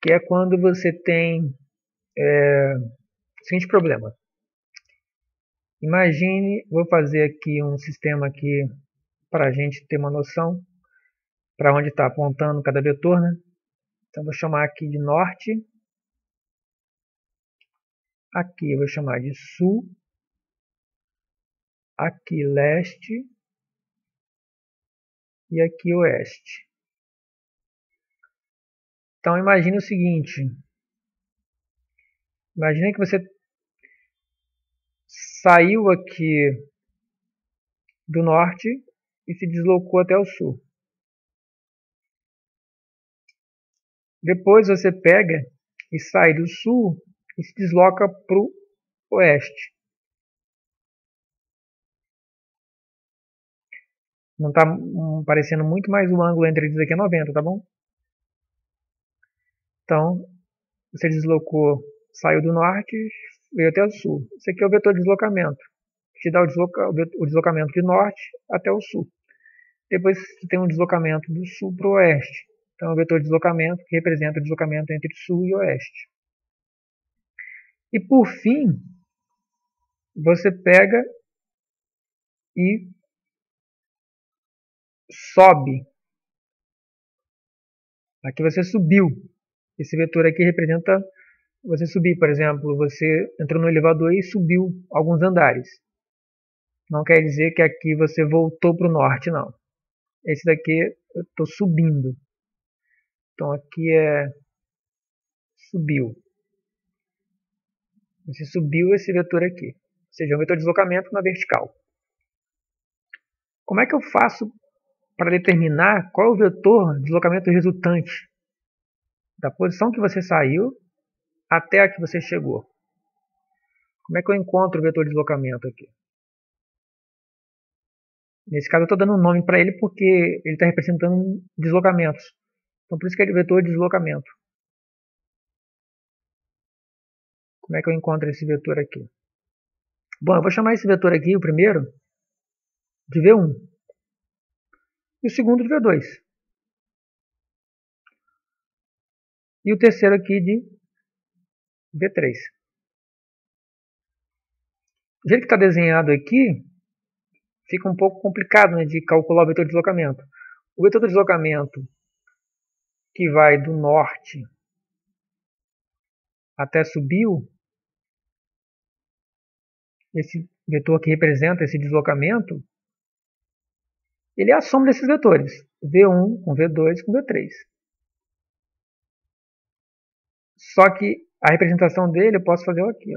que é quando você tem o seguinte problema. Imagine, vou fazer aqui um sistema aqui para a gente ter uma noção para onde está apontando cada vetor, né? Então vou chamar aqui de norte, aqui eu vou chamar de sul, aqui leste e aqui oeste. Então imagine o seguinte, imagine que você saiu aqui do norte e se deslocou até o sul. Depois você pega e sai do sul e se desloca para o oeste. Não está parecendo muito, mas o ângulo entre eles aqui é 90, tá bom? Então, você deslocou, saiu do norte, veio até o sul. Esse aqui é o vetor de deslocamento, que te dá o deslocamento de norte até o sul. Depois você tem um deslocamento do sul para o oeste. Então, é o vetor de deslocamento que representa o deslocamento entre sul e oeste. E por fim, você pega e sobe. Aqui você subiu. Esse vetor aqui representa você subir, por exemplo, você entrou no elevador e subiu alguns andares. Não quer dizer que aqui você voltou para o norte, não. Esse daqui eu estou subindo. Então aqui é subiu. Você subiu esse vetor aqui. Ou seja, é um vetor de deslocamento na vertical. Como é que eu faço para determinar qual é o vetor de deslocamento resultante da posição que você saiu até a que você chegou? Como é que eu encontro o vetor de deslocamento aqui? Nesse caso eu estou dando um nome para ele porque ele está representando deslocamentos. Então por isso que é vetor de deslocamento. Como é que eu encontro esse vetor aqui? Bom, eu vou chamar esse vetor aqui, o primeiro, de V1. E o segundo de V2. E o terceiro aqui de V3. Do jeito que está desenhado aqui, fica um pouco complicado, né, de calcular o vetor de deslocamento. O vetor de deslocamento que vai do norte até subiu, esse vetor que representa esse deslocamento, ele é a soma desses vetores, V1 com V2 com V3. Só que a representação dele eu posso fazer aqui,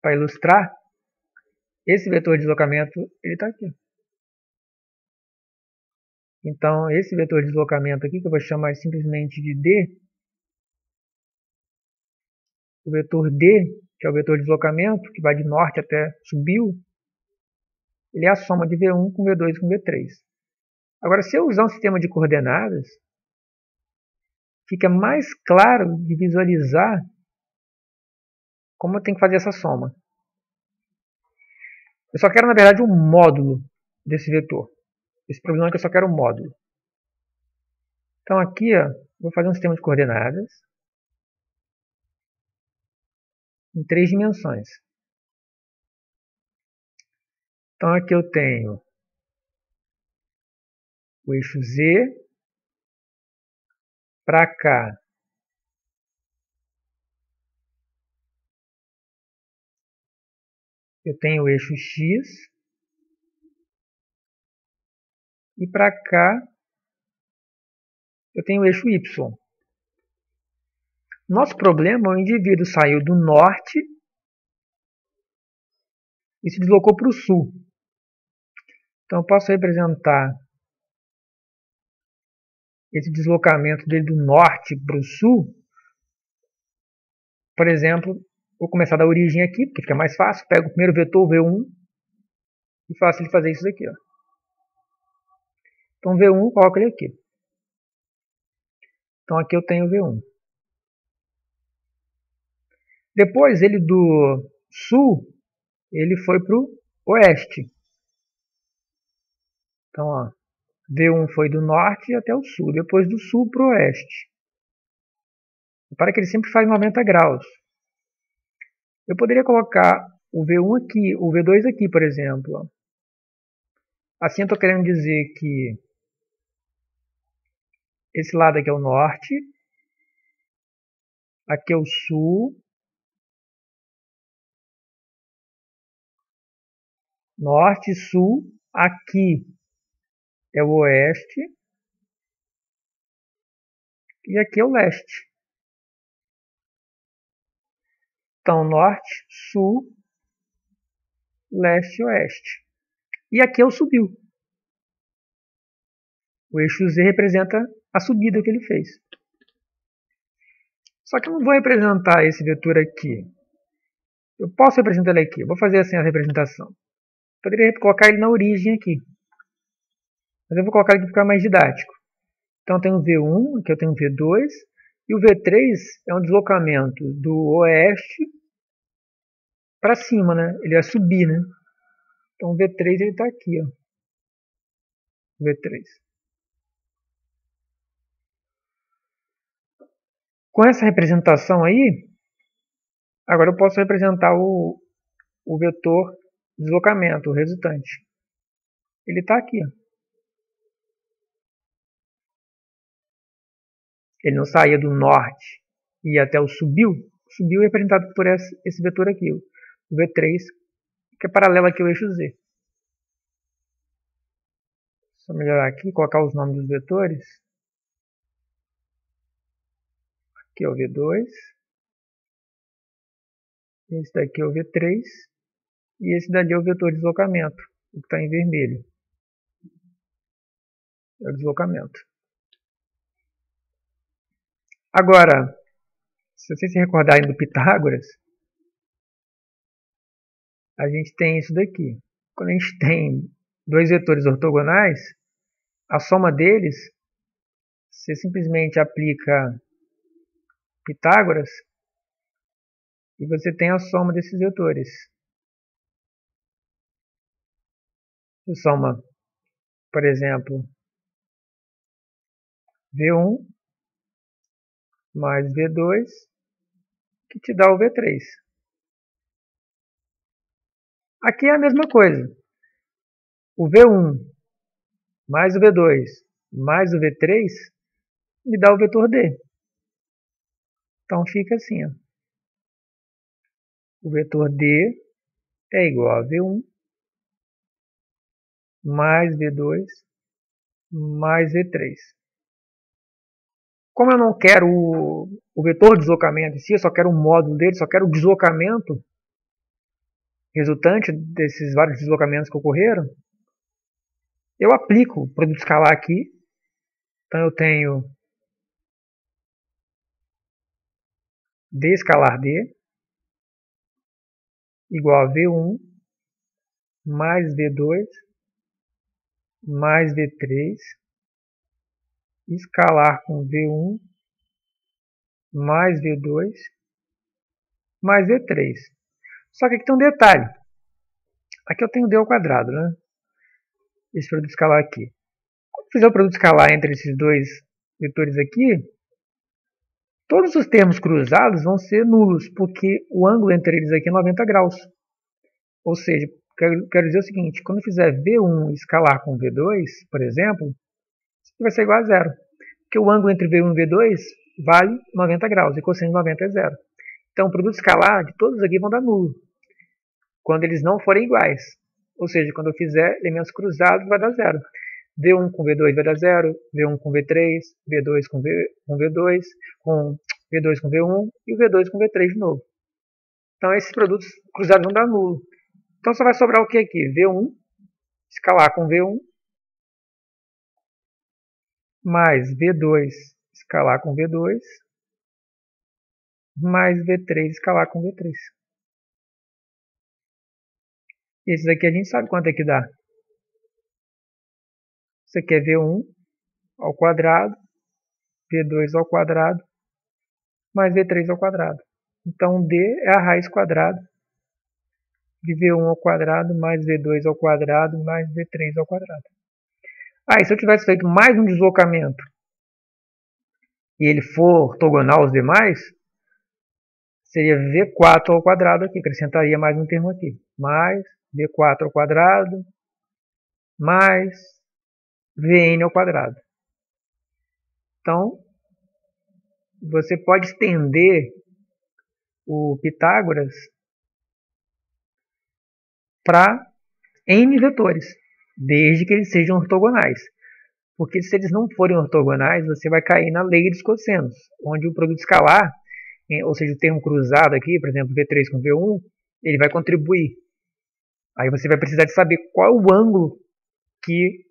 para ilustrar. Esse vetor de deslocamento ele está aqui. Então esse vetor de deslocamento aqui, que eu vou chamar simplesmente de D, o vetor D, que é o vetor de deslocamento, que vai de norte até subiu, ele é a soma de V1 com V2 com V3. Agora, se eu usar um sistema de coordenadas, fica mais claro de visualizar como eu tenho que fazer essa soma. Eu só quero, na verdade, um módulo desse vetor. Esse problema é que eu só quero um módulo. Então aqui, vou fazer um sistema de coordenadas em 3 dimensões. Então aqui eu tenho o eixo Z, para cá eu tenho o eixo X, e para cá eu tenho o eixo Y. Nosso problema é o indivíduo saiu do norte e se deslocou para o sul. Então eu posso representar esse deslocamento dele do norte para o sul. Por exemplo, vou começar da origem aqui, porque fica mais fácil. Pego o primeiro vetor, V1, e faço ele fazer isso daqui. Então V1, coloco ele aqui. Então aqui eu tenho V1. Depois ele do sul, ele foi para o oeste. Então, V1 foi do norte até o sul, depois do sul para o oeste. Repara que ele sempre faz 90 graus. Eu poderia colocar o V1 aqui, o V2 aqui, por exemplo. Assim eu estou querendo dizer que esse lado aqui é o norte, aqui é o sul, norte, sul, aqui é o oeste e aqui é o leste. Então, norte, sul, leste e oeste. E aqui é o subiu. O eixo Z representa a subida que ele fez. Só que eu não vou representar esse vetor aqui. Eu posso representar ele aqui. Eu vou fazer assim a representação. Poderia colocar ele na origem aqui. Mas eu vou colocar ele para ficar mais didático. Então eu tenho o V1, aqui eu tenho o V2. E o V3 é um deslocamento do oeste para cima, né? Ele vai subir, né? Então o V3 ele está aqui, ó. V3. Com essa representação aí, agora eu posso representar o vetor deslocamento, o resultante. Ele está aqui, ó. Ele não saía do norte e ia até o subiu. O subiu é representado por esse vetor aqui, o V3, que é paralelo aqui ao eixo Z. Só melhorar aqui, colocar os nomes dos vetores. Aqui é o V2. Esse daqui é o V3. E esse daqui é o vetor de deslocamento, o que está em vermelho. É o deslocamento. Agora, se vocês se recordarem do Pitágoras, a gente tem isso daqui. Quando a gente tem dois vetores ortogonais, a soma deles, você simplesmente aplica Pitágoras e você tem a soma desses vetores. Você soma, por exemplo, V1 mais V2, que te dá o V3. Aqui é a mesma coisa. O V1 mais o V2 mais o V3 me dá o vetor D. Então fica assim, ó. O vetor D é igual a V1 mais V2 mais V3. Como eu não quero o vetor de deslocamento em si, eu só quero o módulo dele, só quero o deslocamento resultante desses vários deslocamentos que ocorreram, eu aplico o produto escalar aqui. Então eu tenho D escalar D igual a V1 mais V2 mais V3 escalar com V1 mais V2 mais V3. Só que aqui tem um detalhe. Aqui eu tenho D ao quadrado, né? Esse produto escalar aqui. Quando eu fizer o produto escalar entre esses dois vetores aqui, todos os termos cruzados vão ser nulos, porque o ângulo entre eles aqui é 90 graus. Ou seja, quero dizer o seguinte, quando eu fizer V1 escalar com V2, por exemplo, isso vai ser igual a zero. Porque o ângulo entre V1 e V2 vale 90 graus, e cosseno de 90 é zero. Então, o produto escalar de todos aqui vão dar nulo, quando eles não forem iguais. Ou seja, quando eu fizer elementos cruzados, vai dar zero. V1 com V2 vai dar zero, V1 com V3, V2 com V2, com V2 com V1 e o V2 com V3 de novo. Então, esses produtos cruzados vão dar nulo. Então, só vai sobrar o que aqui? V1 escalar com V1 mais V2 escalar com V2 mais V3 escalar com V3. Esses aqui a gente sabe quanto é que dá. Isso aqui é V1 ao quadrado, V2 ao quadrado, mais V3 ao quadrado. Então, D é a raiz quadrada de V1 ao quadrado, mais V2 ao quadrado, mais V3 ao quadrado. E se eu tivesse feito mais um deslocamento e ele for ortogonal aos demais, seria V4 ao quadrado aqui, acrescentaria mais um termo aqui, mais V4 ao quadrado, mais Vn ao quadrado. Então, você pode estender o Pitágoras para n vetores, desde que eles sejam ortogonais. Porque se eles não forem ortogonais, você vai cair na lei dos cossenos, onde o produto escalar, ou seja, o termo cruzado aqui, por exemplo, V3 com V1, ele vai contribuir. Aí você vai precisar de saber qual é o ângulo que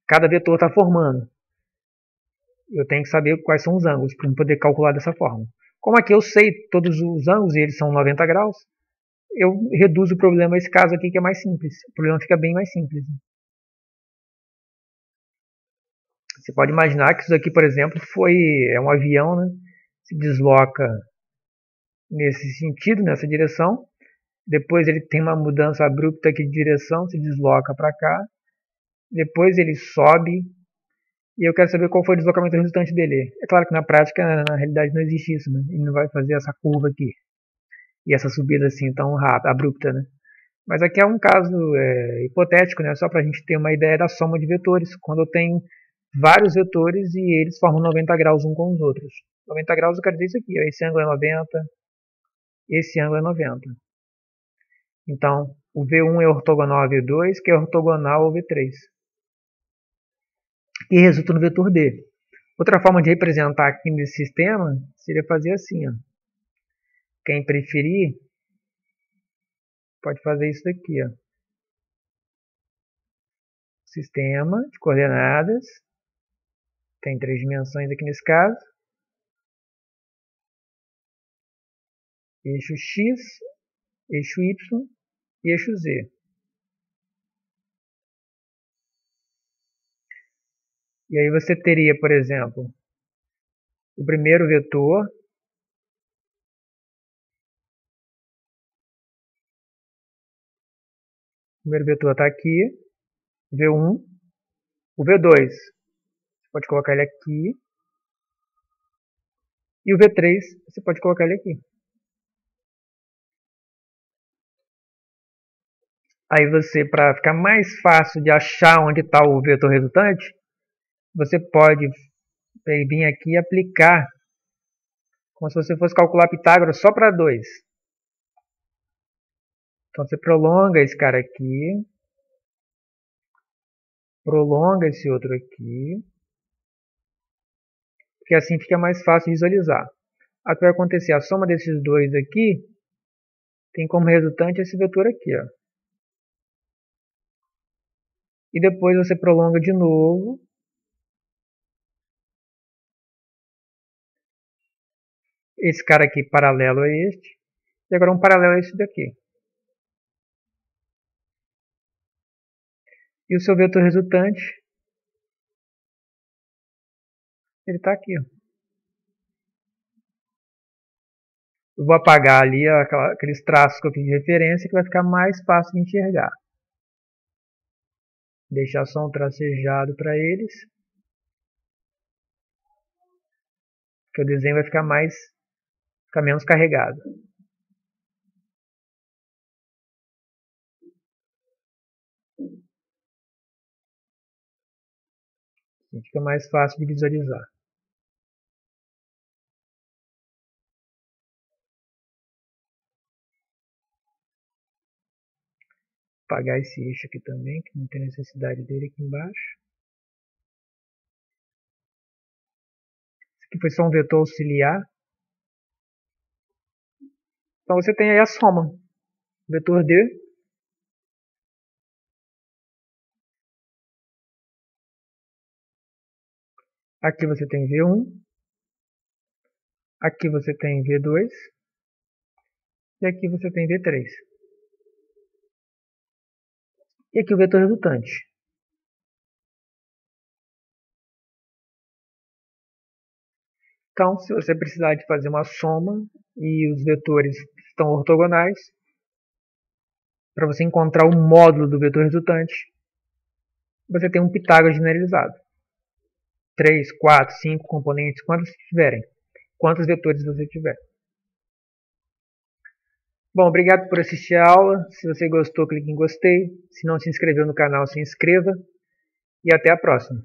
cada vetor está formando. Eu tenho que saber quais são os ângulos para poder calcular dessa forma. Como aqui eu sei todos os ângulos e eles são 90 graus, eu reduzo o problema a esse caso aqui que é mais simples. O problema fica bem mais simples. Você pode imaginar que isso aqui, por exemplo, é um avião, né? Se desloca nesse sentido, nessa direção. Depois ele tem uma mudança abrupta aqui de direção, se desloca para cá. Depois ele sobe. E eu quero saber qual foi o deslocamento resultante dele. É claro que na prática, na realidade, não existe isso, né? Ele não vai fazer essa curva aqui. E essa subida assim tão rápida, abrupta, né? Mas aqui é um caso hipotético, né? Só para a gente ter uma ideia da soma de vetores. Quando eu tenho vários vetores e eles formam 90 graus um com os outros. 90 graus eu quero dizer isso aqui. Ó. Esse ângulo é 90, esse ângulo é 90. Então, o V1 é ortogonal ao V2, que é ortogonal ao V3. E resulta no vetor D. Outra forma de representar aqui nesse sistema seria fazer assim. Ó. Quem preferir, pode fazer isso daqui. Ó. Sistema de coordenadas. Tem 3 dimensões aqui nesse caso. Eixo X, eixo Y e eixo Z. E aí você teria, por exemplo, o primeiro vetor. O primeiro vetor está aqui, V1. O V2, você pode colocar ele aqui. E o V3, você pode colocar ele aqui. Aí você, para ficar mais fácil de achar onde está o vetor resultante, você pode vir aqui e aplicar como se você fosse calcular Pitágoras só para 2. Então você prolonga esse cara aqui, prolonga esse outro aqui, porque assim fica mais fácil de visualizar. O que vai acontecer? A soma desses dois aqui tem como resultante esse vetor aqui. Ó. E depois você prolonga de novo. Esse cara aqui paralelo a este. E agora um paralelo a esse daqui. E o seu vetor resultante, ele está aqui. Ó. Eu vou apagar ali aqueles traços que eu fiz de referência que vai ficar mais fácil de enxergar. Deixar só um tracejado para eles. Que o desenho vai ficar menos carregado. Assim fica mais fácil de visualizar. Apagar esse eixo aqui também, que não tem necessidade dele aqui embaixo. Esse aqui foi só um vetor auxiliar. Então você tem aí a soma. Vetor D. Aqui você tem V1. Aqui você tem V2. E aqui você tem V3. E aqui o vetor resultante. Então, se você precisar de fazer uma soma e os vetores estão ortogonais, para você encontrar o módulo do vetor resultante, você tem um Pitágoras generalizado. 3, 4, 5 componentes, quantos tiverem. Quantos vetores você tiver. Bom, obrigado por assistir a aula. Se você gostou, clique em gostei. Se não se inscreveu no canal, se inscreva. E até a próxima.